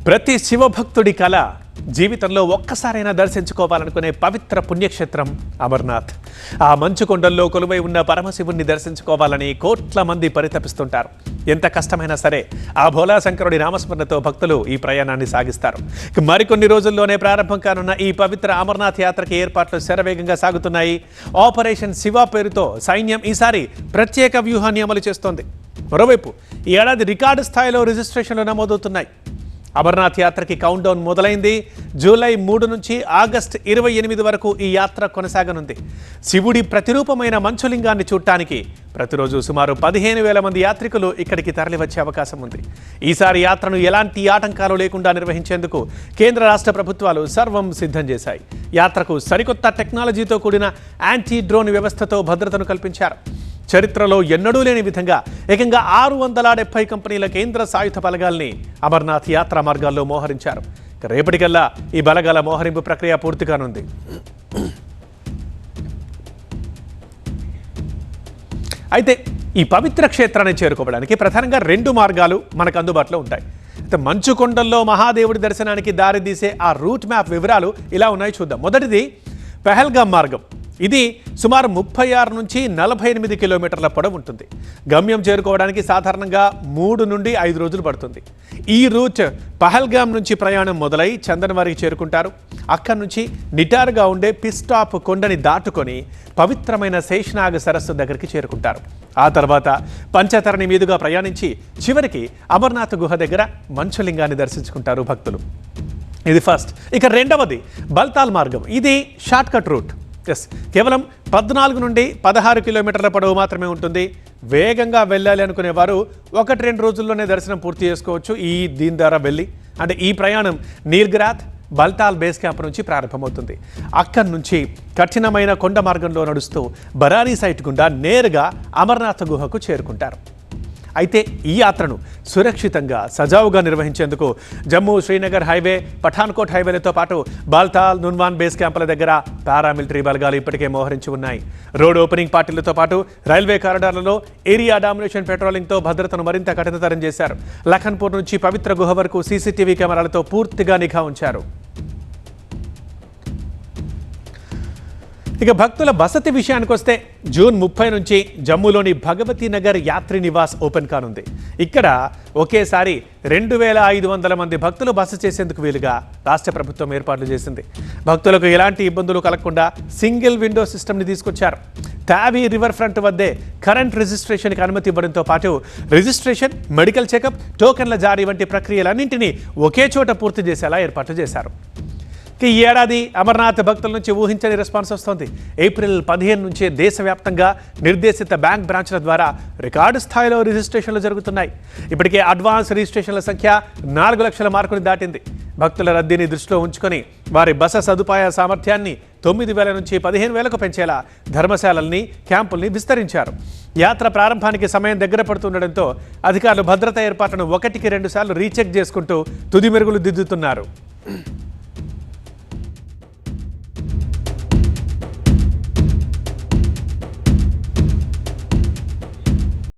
ప్రతి శివభక్తుడి కళ జీవితంలో ఒక్కసారైనా దర్శించుకోవాలనుకునే పవిత్ర పుణ్యక్షేత్రం అమర్నాథ్. ఆ మంచు కొండల్లో కొలువై ఉన్న పరమశివుణ్ణి దర్శించుకోవాలని కోట్ల మంది పరితపిస్తుంటారు. ఎంత కష్టమైనా సరే ఆ భోలాశంకరుడి నామస్మరణతో భక్తులు ఈ ప్రయాణాన్ని సాగిస్తారు. మరికొన్ని రోజుల్లోనే ప్రారంభం కానున్న ఈ పవిత్ర అమర్నాథ్ యాత్రకి ఏర్పాట్లు శరవేగంగా సాగుతున్నాయి. ఆపరేషన్ శివ పేరుతో సైన్యం ఈసారి ప్రత్యేక వ్యూహాన్ని అమలు చేస్తోంది. మరోవైపు ఈ ఏడాది రికార్డు స్థాయిలో రిజిస్ట్రేషన్లు నమోదవుతున్నాయి. అమర్నాథ్ యాత్రకి కౌంట్ డౌన్ మొదలైంది. జూలై 3 నుంచి ఆగస్టు 28 వరకు ఈ యాత్ర కొనసాగనుంది. శివుడి ప్రతిరూపమైన మంచులింగాన్ని చూడటానికి ప్రతిరోజు సుమారు 15,000 మంది యాత్రికులు ఇక్కడికి తరలివచ్చే అవకాశం ఉంది. ఈసారి యాత్రను ఎలాంటి ఆటంకాలు లేకుండా నిర్వహించేందుకు కేంద్ర రాష్ట్ర ప్రభుత్వాలు సర్వం సిద్ధం చేశాయి. యాత్రకు సరికొత్త టెక్నాలజీతో కూడిన యాంటీ డ్రోన్ వ్యవస్థతో భద్రతను కల్పించారు. చరిత్రలో ఎన్నడూ లేని విధంగా ఏకంగా 670 కంపెనీల కేంద్ర సాయుధ బలగాల్ని అమర్నాథ్ యాత్రా మార్గాల్లో మోహరించారు. రేపటికల్లా ఈ బలగాల మోహరింపు ప్రక్రియ పూర్తి కానుంది. అయితే ఈ పవిత్ర క్షేత్రాన్ని చేరుకోవడానికి ప్రధానంగా 2 మార్గాలు మనకు అందుబాటులో ఉంటాయి. అయితే మంచు కొండల్లో మహాదేవుడి దర్శనానికి దారితీసే ఆ రూట్ మ్యాప్ వివరాలు ఇలా ఉన్నాయి, చూద్దాం. మొదటిది పెహల్గాం మార్గం. ఇది సుమారు 36 నుంచి 48 కిలోమీటర్ల పొడవు ఉంటుంది. గమ్యం చేరుకోవడానికి సాధారణంగా 3 నుండి 5 రోజులు పడుతుంది. ఈ రూట్ పహల్గాం నుంచి ప్రయాణం మొదలై చందన్వారికి చేరుకుంటారు. అక్కడి నుంచి నిటారుగా ఉండే పిస్టాప్ కొండని దాటుకొని పవిత్రమైన శేషనాగ్ సరస్సు దగ్గరికి చేరుకుంటారు. ఆ తర్వాత పంచతరణి మీదుగా ప్రయాణించి చివరికి అమర్నాథ్ గుహ దగ్గర మంచులింగాన్ని దర్శించుకుంటారు భక్తులు. ఇది ఫస్ట్. ఇక రెండవది బల్తాల్ మార్గం. ఇది షార్ట్కట్ రూట్. కేవలం 14 నుండి 16 కిలోమీటర్ల పొడవు మాత్రమే ఉంటుంది. వేగంగా వెళ్ళాలి అనుకునే వారు 1-2 రోజుల్లోనే దర్శనం పూర్తి చేసుకోవచ్చు. దీని ద్వారా వెళ్ళి అంటే ఈ ప్రయాణం నీల్గిరాత్ బల్తాల్ బేస్ క్యాంప్ నుంచి ప్రారంభమవుతుంది. అక్కడి నుంచి కఠినమైన కొండ మార్గంలో నడుస్తూ బరారీ సైట్ గుండా నేరుగా అమర్నాథ్ గుహకు చేరుకుంటారు. అయితే ఈ యాత్రను సురక్షితంగా సజావుగా నిర్వహించేందుకు జమ్మూ శ్రీనగర్ హైవే, పఠాన్కోట్ హైవేలతో పాటు బాల్తాల్, నున్వాన్ బేస్ క్యాంపుల దగ్గర పారామిలిటరీ బలగాలు ఇప్పటికే మోహరించి ఉన్నాయి. రోడ్ ఓపెనింగ్ పార్టీలతో పాటు రైల్వే కారిడార్లలో ఏరియా డామినేషన్ పెట్రోలింగ్తో భద్రతను మరింత కఠినతరం చేశారు. లఖన్పూర్ నుంచి పవిత్ర గుహ వరకు సీసీటీవీ కెమెరాలతో పూర్తిగా నిఘా ఉంచారు. ఇక భక్తుల వసతి విషయానికి వస్తే జూన్ 30 నుంచి జమ్మూలోని భగవతీ నగర్ యాత్రి నివాస్ ఓపెన్ కానుంది. ఇక్కడ ఒకేసారి 2,500 మంది భక్తులు బస చేసేందుకు వీలుగా రాష్ట్ర ప్రభుత్వం ఏర్పాట్లు చేసింది. భక్తులకు ఎలాంటి ఇబ్బందులు కలగకుండా సింగిల్ విండో సిస్టమ్ని తీసుకొచ్చారు. తావీ రివర్ ఫ్రంట్ వద్దే కరెంట్ రిజిస్ట్రేషన్కి అనుమతి ఇవ్వడంతో పాటు రిజిస్ట్రేషన్, మెడికల్ చెకప్, టోకెన్ల జారీ వంటి ప్రక్రియలన్నింటినీ ఒకే చోట పూర్తి చేసేలా ఏర్పాట్లు చేశారు. ఈ ఏడాది అమర్నాథ్ భక్తుల నుంచి ఊహించని రెస్పాన్స్ వస్తోంది. ఏప్రిల్ 15 నుంచే దేశవ్యాప్తంగా నిర్దేశిత బ్యాంక్ బ్రాంచ్ల ద్వారా రికార్డు స్థాయిలో రిజిస్ట్రేషన్లు జరుగుతున్నాయి. ఇప్పటికే అడ్వాన్స్ రిజిస్ట్రేషన్ల సంఖ్య 4 లక్షల మార్కుని దాటింది. భక్తుల రద్దీని దృష్టిలో ఉంచుకొని వారి బస సదుపాయ సామర్థ్యాన్ని 9,000 నుంచి 15,000కు పెంచేలా ధర్మశాలల్ని, క్యాంపుల్ని విస్తరించారు. యాత్ర ప్రారంభానికి సమయం దగ్గర పడుతుండటంతో అధికారులు భద్రతా ఏర్పాట్లను 1కి 2 సార్లు రీచెక్ చేసుకుంటూ తుది మెరుగులు దిద్దుతున్నారు.